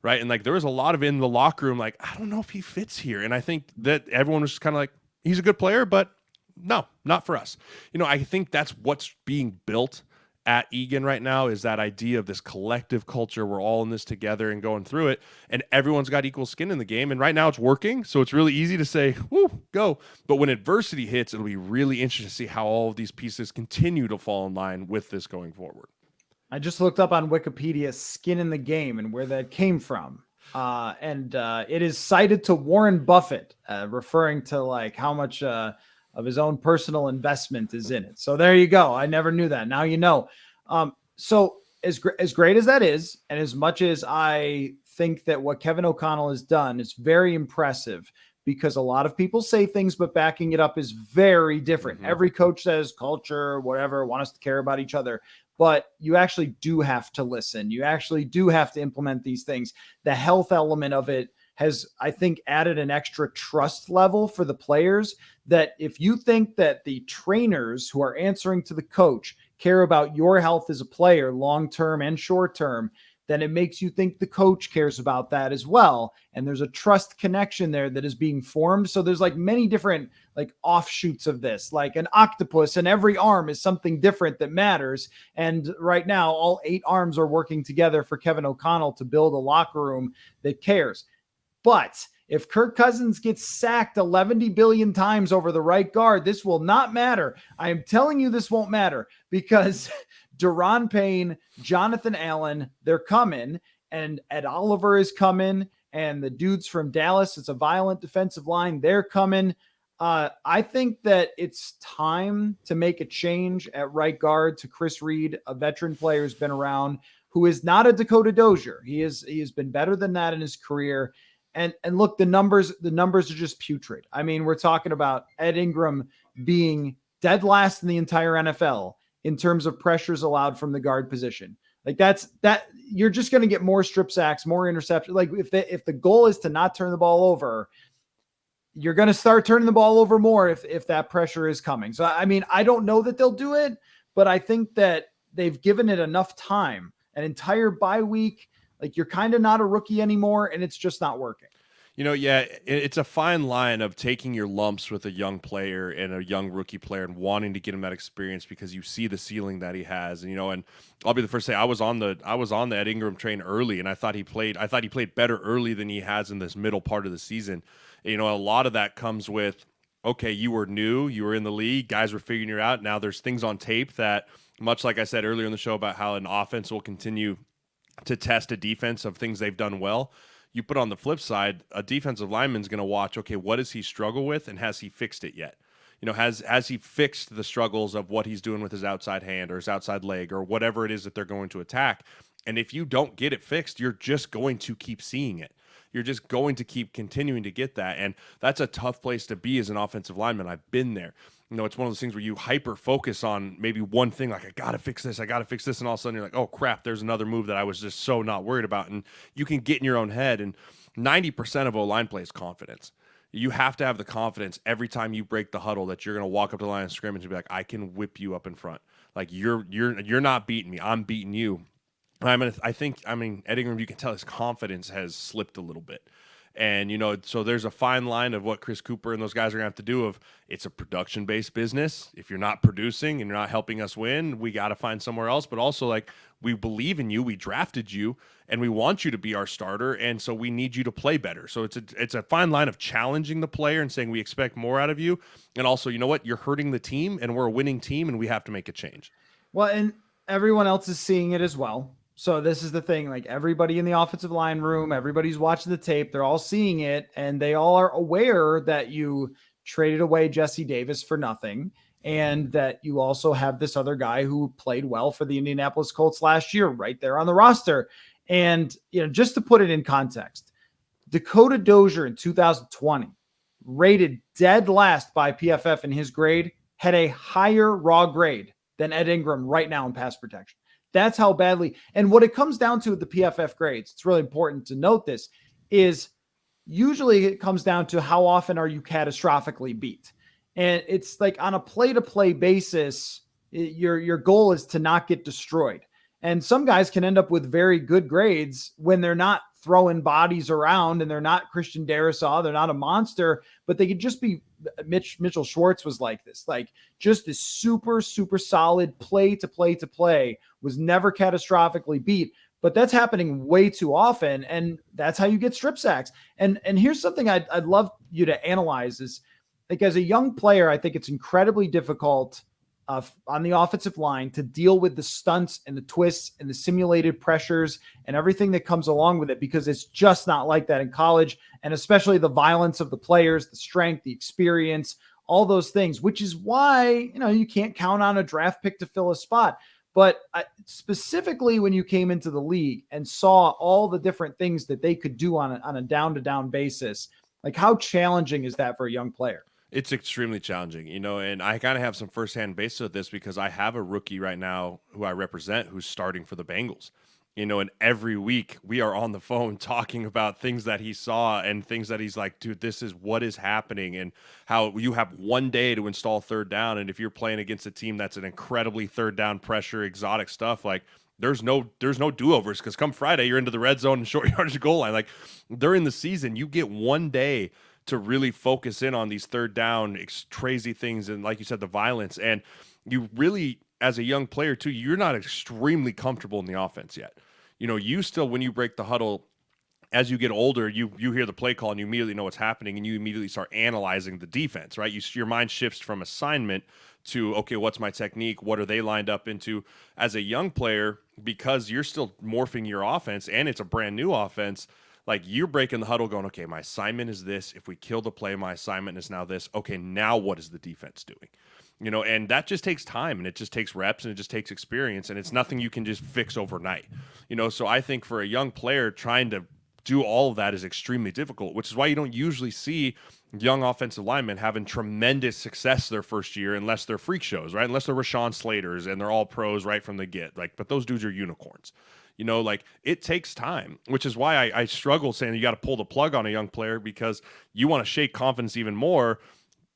Right. And like there was a lot of in the locker room, like, I don't know if he fits here. And I think that everyone was just kind of like, he's a good player, but no, not for us. You know, I think that's what's being built at Egan right now, is that idea of this collective culture. We're all in this together and going through it, and everyone's got equal skin in the game. And right now it's working. So it's really easy to say, woo, go. But when adversity hits, it'll be really interesting to see how all of these pieces continue to fall in line with this going forward. I just looked up on Wikipedia skin in the game and where that came from. And it is cited to Warren Buffett, referring to like how much of his own personal investment is in it. So there you go. I never knew that. Now you know. So as great as that is, and as much as I think that what Kevin O'Connell has done is very impressive, because a lot of people say things, but backing it up is very different. Mm-hmm. Every coach says culture, whatever, want us to care about each other. But you actually do have to listen. You actually do have to implement these things. The health element of it has, I think, added an extra trust level for the players, that if you think that the trainers who are answering to the coach care about your health as a player, long-term and short-term, then it makes you think the coach cares about that as well. And there's a trust connection there that is being formed. So there's like many different like offshoots of this, like an octopus, and every arm is something different that matters. And right now, all 8 arms are working together for Kevin O'Connell to build a locker room that cares. But if Kirk Cousins gets sacked 11 billion times over the right guard, this will not matter. I am telling you, this won't matter, because Daron Payne, Jonathan Allen, they're coming, and Ed Oliver is coming, and the dudes from Dallas, it's a violent defensive line, they're coming. I think that it's time to make a change at right guard to Chris Reed, a veteran player who's been around, who is not a Dakota Dozier. He has been better than that in his career. And look, the numbers are just putrid. I mean, we're talking about Ed Ingram being dead last in the entire NFL in terms of pressures allowed from the guard position. Like that you're just going to get more strip sacks, more interceptions. Like if the goal is to not turn the ball over, you're going to start turning the ball over more if that pressure is coming. So, I mean, I don't know that they'll do it, but I think that they've given it enough time, an entire bye week. Like, you're kind of not a rookie anymore, and it's just not working. Yeah, it's a fine line of taking your lumps with a young player and a young rookie player and wanting to get him that experience because you see the ceiling that he has. And I'll be the first to say I was on the Ed Ingram train early, and I thought he played better early than he has in this middle part of the season. A lot of that comes with, okay, you were new, you were in the league, guys were figuring you out. Now there's things on tape that, much like I said earlier in the show about how an offense will continue to test a defense of things they've done well. You put on the flip side, a defensive lineman's going to watch, okay, what does he struggle with, and has he fixed it yet? Has he fixed the struggles of what he's doing with his outside hand or his outside leg or whatever it is that they're going to attack? And if you don't get it fixed, you're just going to keep seeing it. You're just going to keep continuing to get that. And that's a tough place to be as an offensive lineman. I've been there. It's one of those things where you hyper focus on maybe one thing, like, I got to fix this. And all of a sudden you're like, oh crap, there's another move that I was just so not worried about. And you can get in your own head. And 90% of O-line play is confidence. You have to have the confidence every time you break the huddle that you're going to walk up to the line of scrimmage and be like, I can whip you up in front. Like you're not beating me. I'm beating you. Ed Ingram, you can tell his confidence has slipped a little bit. And, so there's a fine line of what Chris Cooper and those guys are going to have to do. It's a production-based business. If you're not producing and you're not helping us win, we got to find somewhere else. But also, like, we believe in you, we drafted you, and we want you to be our starter, and so we need you to play better. So it's a fine line of challenging the player and saying we expect more out of you. And also, you know what? You're hurting the team, and we're a winning team, and we have to make a change. Well, and everyone else is seeing it as well. So this is the thing, like everybody in the offensive line room, everybody's watching the tape. They're all seeing it, and they all are aware that you traded away Jesse Davis for nothing, and that you also have this other guy who played well for the Indianapolis Colts last year right there on the roster. And, just to put it in context, Dakota Dozier in 2020, rated dead last by PFF in his grade, had a higher raw grade than Ed Ingram right now in pass protection. That's how badly. And what it comes down to with the PFF grades, it's really important to note this, is usually it comes down to how often are you catastrophically beat. And it's like on a play-to-play basis, your goal is to not get destroyed. And some guys can end up with very good grades when they're not throwing bodies around and they're not Christian Darrisaw, they're not a monster, but they could just be. Mitchell Schwartz was like this, like just this super, super solid play, was never catastrophically beat, but that's happening way too often. And that's how you get strip sacks. And here's something I'd love you to analyze is, like, as a young player, I think it's incredibly difficult on the offensive line to deal with the stunts and the twists and the simulated pressures and everything that comes along with it, because it's just not like that in college, and especially the violence of the players, the strength, the experience, all those things, which is why, you can't count on a draft pick to fill a spot. But specifically when you came into the league and saw all the different things that they could do on a down-to-down basis, like how challenging is that for a young player? It's extremely challenging, and I kind of have some firsthand basis of this because I have a rookie right now who I represent who's starting for the Bengals. And every week we are on the phone talking about things that he saw and things that he's like, dude, this is what is happening, and how you have one day to install third down. And if you're playing against a team that's an incredibly third down pressure, exotic stuff, like there's no do-overs, because come Friday, you're into the red zone and short yardage goal line. Like during the season, you get one day to really focus in on these third down crazy things. And like you said, the violence, and you really, as a young player too, you're not extremely comfortable in the offense yet. You still, when you break the huddle, as you get older, you hear the play call and you immediately know what's happening, and you immediately start analyzing the defense, right? Your mind shifts from assignment to, okay, what's my technique? What are they lined up into? As a young player, because you're still morphing your offense and it's a brand new offense, like you're breaking the huddle going, okay, my assignment is this. If we kill the play, my assignment is now this. Okay, now what is the defense doing? And that just takes time, and it just takes reps, and it just takes experience, and it's nothing you can just fix overnight. So I think for a young player, trying to do all of that is extremely difficult, which is why you don't usually see young offensive linemen having tremendous success their first year unless they're freak shows, right? Unless they're Rashawn Slaters and they're all pros right from the get. But those dudes are unicorns. It takes time, which is why I struggle saying you got to pull the plug on a young player, because you want to shake confidence even more,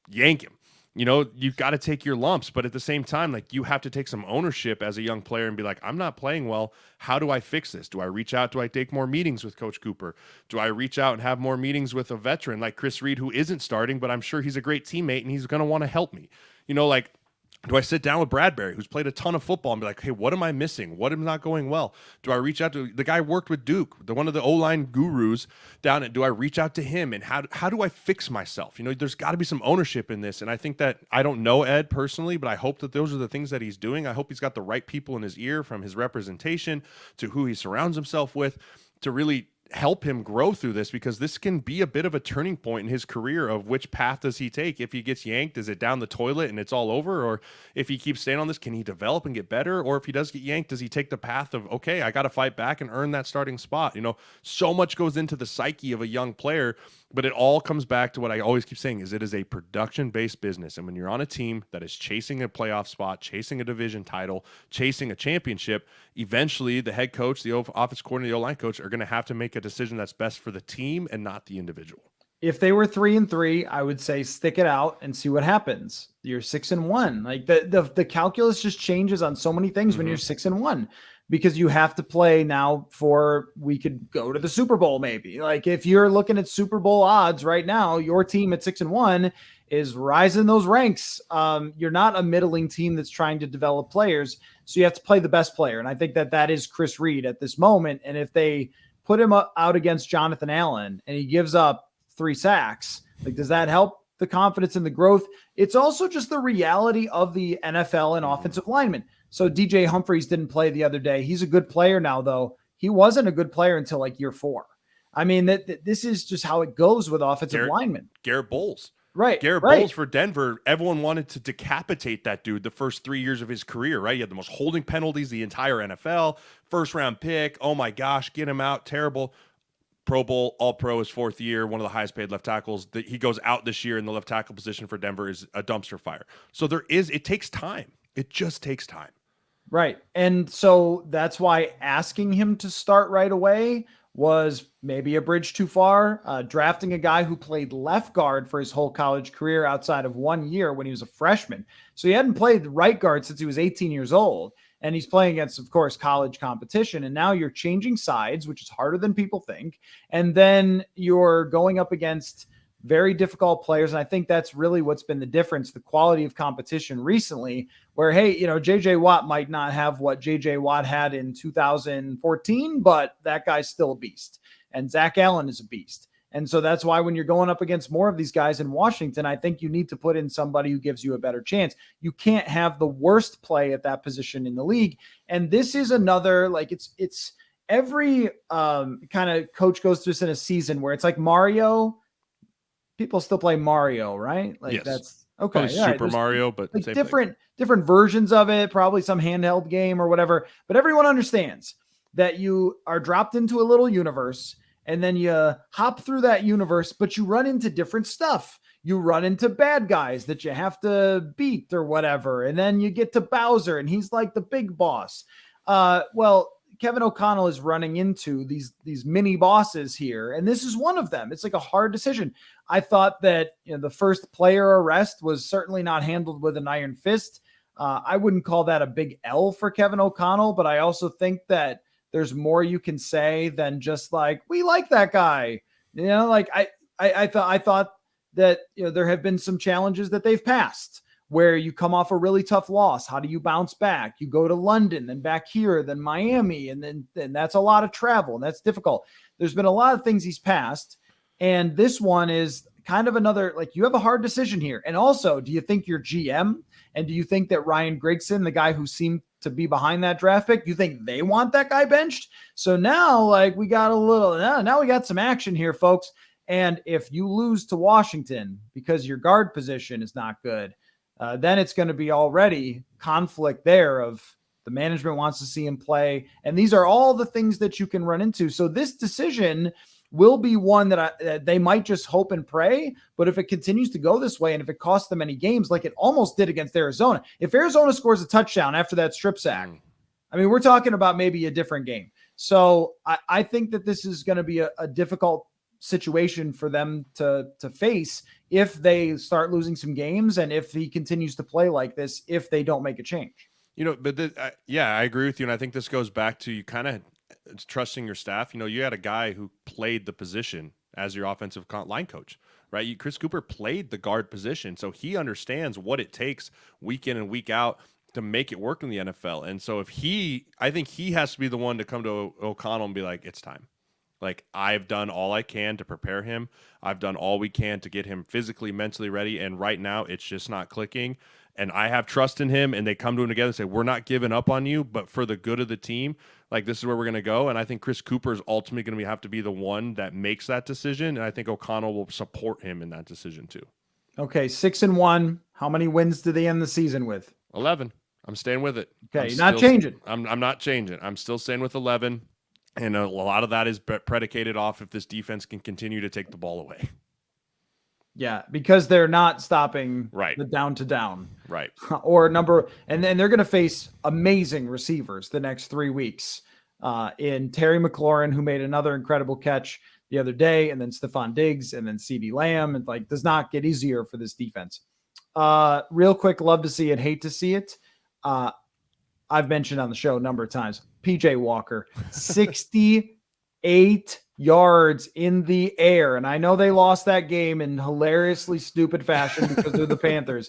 yank him. you've got to take your lumps, but at the same time, like, you have to take some ownership as a young player and be like, I'm not playing well. How do I fix this? Do I reach out? Do I take more meetings with Coach Cooper? Do I reach out and have more meetings with a veteran like Chris Reed, who isn't starting, but I'm sure he's a great teammate and he's going to want to help me? Like, do I sit down with Bradbury, who's played a ton of football, and be like, hey, what am I missing? What am not going well? Do I reach out to the guy who worked with Duke, one of the O-line gurus down at, do I reach out to him? And how do I fix myself? There's got to be some ownership in this. And I think that, I don't know Ed personally, but I hope that those are the things that he's doing. I hope he's got the right people in his ear, from his representation to who he surrounds himself with, to really help him grow through this, because this can be a bit of a turning point in his career of which path does he take. If he gets yanked, is it down the toilet and it's all over? Or if he keeps staying on this, can he develop and get better? Or if he does get yanked, does he take the path of, okay, I got to fight back and earn that starting spot? So much goes into the psyche of a young player, but it all comes back to what I always keep saying, is it is a production-based business. And when you're on a team that is chasing a playoff spot, chasing a division title, chasing a championship, eventually the head coach, the offensive coordinator, the O-line coach are going to have to make a decision that's best for the team and not the individual. If they were 3-3, I would say stick it out and see what happens. You're 6-1. Like the calculus just changes on so many things when you're 6-1, because you have to play now we could go to the Super Bowl maybe. Like, if you're looking at Super Bowl odds right now, your team at 6-1 is rising those ranks. You're not a middling team that's trying to develop players, so you have to play the best player. And I think that is Chris Reed at this moment. And if they put him out against Jonathan Allen and he gives up 3 sacks, like, does that help the confidence and the growth? It's also just the reality of the NFL and offensive linemen. So DJ Humphries didn't play the other day. He's a good player now, though. He wasn't a good player until like year 4. I mean, this is just how it goes with offensive linemen. Garrett Bowles. Right. Garrett Bowles for Denver, everyone wanted to decapitate that dude the first 3 years of his career, right? He had the most holding penalties the entire NFL, first round pick. Oh my gosh, get him out. Terrible. Pro Bowl, All-Pro his 4th year, one of the highest paid left tackles. He goes out this year in the left tackle position for Denver is a dumpster fire. So it takes time. It just takes time. Right. And so that's why asking him to start right away was maybe a bridge too far. Drafting a guy who played left guard for his whole college career outside of 1 year when he was a freshman. So he hadn't played right guard since he was 18 years old. And he's playing against, of course, college competition. And now you're changing sides, which is harder than people think. And then you're going up against very difficult players. And I think that's really what's been the difference, the quality of competition recently, where, hey, JJ Watt might not have what JJ Watt had in 2014, but that guy's still a beast. And Zach Allen is a beast. And so that's why when you're going up against more of these guys in Washington, I think you need to put in somebody who gives you a better chance. You can't have the worst play at that position in the league. And this is another, like, it's every kind of coach goes through this in a season where it's like Mario. People still play Mario, right? Like, yes. That's okay. Super Mario, but like different versions of it, probably some handheld game or whatever. But everyone understands that you are dropped into a little universe, and then you hop through that universe, but you run into different stuff. You run into bad guys that you have to beat or whatever. And then you get to Bowser, and he's like the big boss. Well, Kevin O'Connell is running into these mini bosses here, and this is one of them. It's like a hard decision. I thought that the first player arrest was certainly not handled with an iron fist. I wouldn't call that a big L for Kevin O'Connell, but I also think that there's more you can say than just like, we like that guy. Like I thought that there have been some challenges that they've passed where you come off a really tough loss. How do you bounce back? You go to London, then back here, then Miami, and then that's a lot of travel, and that's difficult. There's been a lot of things he's passed, and this one is kind of another, like, you have a hard decision here. And also, do you think you're GM, and do you think that Ryan Grigson, the guy who seemed to be behind that draft pick, you think they want that guy benched? So now, like, we got now we got some action here, folks. And if you lose to Washington because your guard position is not good, then it's going to be already conflict there of the management wants to see him play. And these are all the things that you can run into. So this decision will be one that they might just hope and pray. But if it continues to go this way, and if it costs them any games, like it almost did against Arizona, if Arizona scores a touchdown after that strip sack, I mean, we're talking about maybe a different game. So I think that this is going to be a difficult situation for them to face if they start losing some games and if he continues to play like this, if they don't make a change. But yeah, I agree with you. And I think this goes back to you kind of trusting your staff. You had a guy who played the position as your offensive line coach, right? Chris Cooper played the guard position. So he understands what it takes week in and week out to make it work in the NFL. And so I think he has to be the one to come to O'Connell and be like, it's time. Like, I've done all I can to prepare him. I've done all we can to get him physically, mentally ready. And right now it's just not clicking. And I have trust in him, and they come to him together and say, we're not giving up on you, but for the good of the team, like, this is where we're going to go. And I think Chris Cooper is ultimately going to have to be the one that makes that decision. And I think O'Connell will support him in that decision too. Okay. 6-1. How many wins do they end the season with? 11. I'm staying with it. Okay. You're not changing. I'm not changing. I'm still staying with 11. And a lot of that is predicated off if this defense can continue to take the ball away. Yeah, because they're not stopping the down to down. Right. And then they're going to face amazing receivers the next 3 weeks in Terry McLaurin, who made another incredible catch the other day, and then Stephon Diggs, and then CeeDee Lamb. And does not get easier for this defense. Real quick, love to see it, hate to see it. I've mentioned on the show a number of times, PJ Walker, 68 yards in the air. And I know they lost that game in hilariously stupid fashion because they're the Panthers.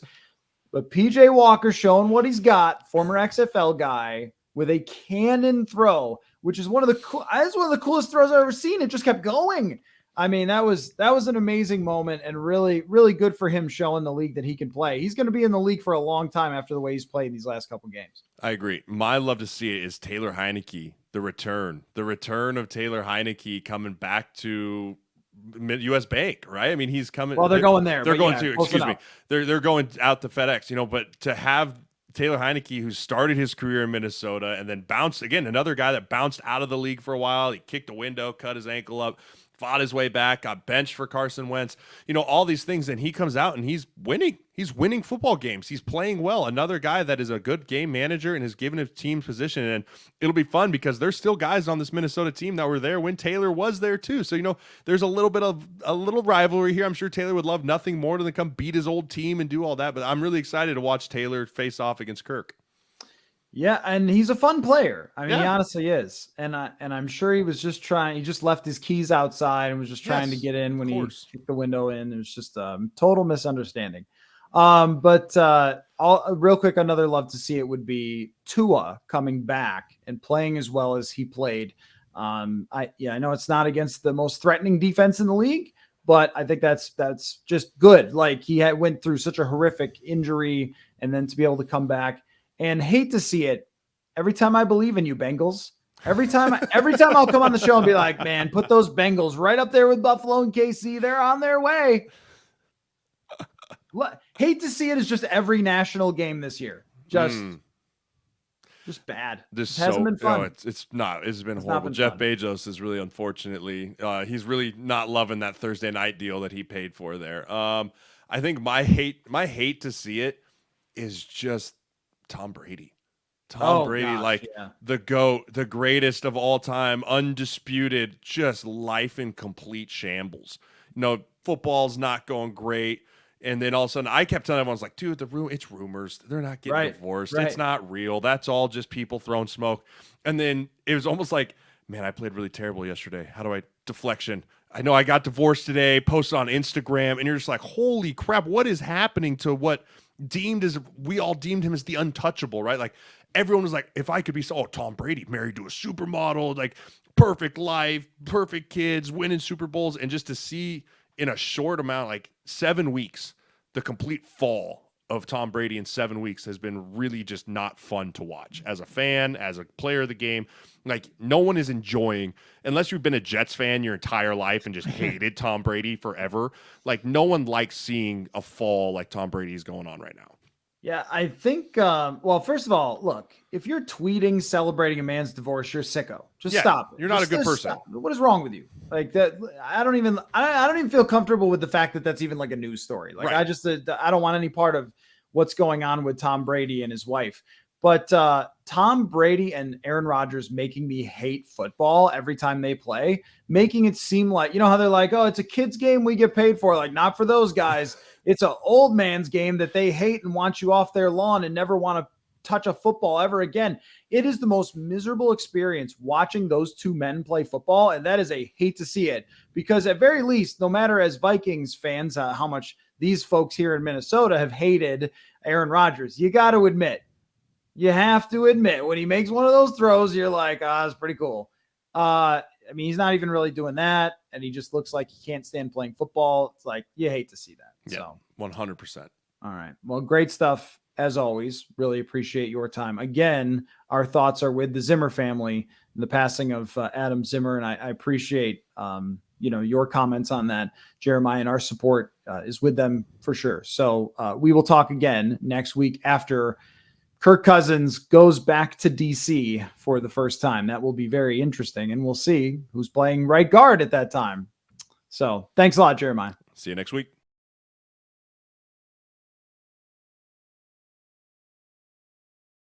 But PJ Walker showing what he's got, former XFL guy with a cannon throw, which is one of the coolest throws I've ever seen. It just kept going. I mean, that was an amazing moment, and really, really good for him showing the league that he can play. He's going to be in the league for a long time after the way he's played these last couple games. I agree. My love to see it is Taylor Heineke, the return of Taylor Heineke coming back to U.S. Bank, right? I mean, he's coming. Well, they're going there. They're going to. Excuse me. They're going out to FedEx. But to have Taylor Heineke, who started his career in Minnesota and then bounced again, another guy that bounced out of the league for a while. He kicked a window, cut his ankle up, fought his way back, got benched for Carson Wentz, all these things. And he comes out and he's winning. He's winning football games. He's playing well. Another guy that is a good game manager and has given his team position. And it'll be fun because there's still guys on this Minnesota team that were there when Taylor was there too. So, there's a little rivalry here. I'm sure Taylor would love nothing more than to come beat his old team and do all that. But I'm really excited to watch Taylor face off against Kirk. Yeah, and he's a fun player. I mean, He honestly is. And I'm sure he was just trying. He just left his keys outside and was just trying to get in when he kicked the window in. It was just a total misunderstanding. But real quick, another love to see it would be Tua coming back and playing as well as he played. I know it's not against the most threatening defense in the league, but I think that's just good. Like, he went through such a horrific injury, and then to be able to come back. And hate to see it. Every time I believe in you, Bengals. Every time I'll come on the show and be like, man, put those Bengals right up there with Buffalo and KC. They're on their way. Hate to see it as just every national game this year. Just bad. This hasn't been fun. No, it's not. It's been horrible. Jeff Bezos is really, unfortunately, he's really not loving that Thursday night deal that he paid for there. I think my hate to see it is just Tom Brady. The GOAT, the greatest of all time, undisputed, just life in complete shambles. Football's not going great. And then all of a sudden, I kept telling everyone, like, dude, it's rumors. They're not getting divorced. Right. It's not real. That's all just people throwing smoke. And then it was almost like, man, I played really terrible yesterday. How do I deflection? I know I got divorced today, posted on Instagram, and you're just like, holy crap, what is happening to what we all deemed him as the untouchable, right? Like, everyone was like, if I could be Tom Brady, married to a supermodel, like, perfect life, perfect kids, winning Super Bowls. And just to see in a short amount, like 7 weeks, the complete fall of Tom Brady in 7 weeks has been really just not fun to watch as a fan, as a player of the game. Like, no one is enjoying, unless you've been a Jets fan your entire life and just hated Tom Brady forever. Like, no one likes seeing a fall like Tom Brady is going on right now. Yeah, I think, first of all, look, if you're tweeting celebrating a man's divorce, you're sicko. Just stop it. You're not a good person. Stop. What is wrong with you? Like that, I don't even feel comfortable with the fact that that's even like a news story. Like, I don't want any part of what's going on with Tom Brady and his wife. But Tom Brady and Aaron Rodgers making me hate football every time they play, making it seem like, you know how they're like, oh, it's a kid's game we get paid for. Like, not for those guys. It's an old man's game that they hate and want you off their lawn and never want to touch a football ever again. It is the most miserable experience watching those two men play football. And that is a hate to see it, because at very least, no matter as Vikings fans, how much these folks here in Minnesota have hated Aaron Rodgers, you got to admit, when he makes one of those throws, you're like, it's pretty cool. I mean, he's not even really doing that. And he just looks like he can't stand playing football. It's like, you hate to see that. Yeah, so 100%. All right. Well, great stuff. As always, really appreciate your time. Again, our thoughts are with the Zimmer family and the passing of Adam Zimmer. And I appreciate, your comments on that, Jeremiah, and our support is with them for sure. So we will talk again next week after Kirk Cousins goes back to DC for the first time. That will be very interesting, and we'll see who's playing right guard at that time. So thanks a lot, Jeremiah. See you next week.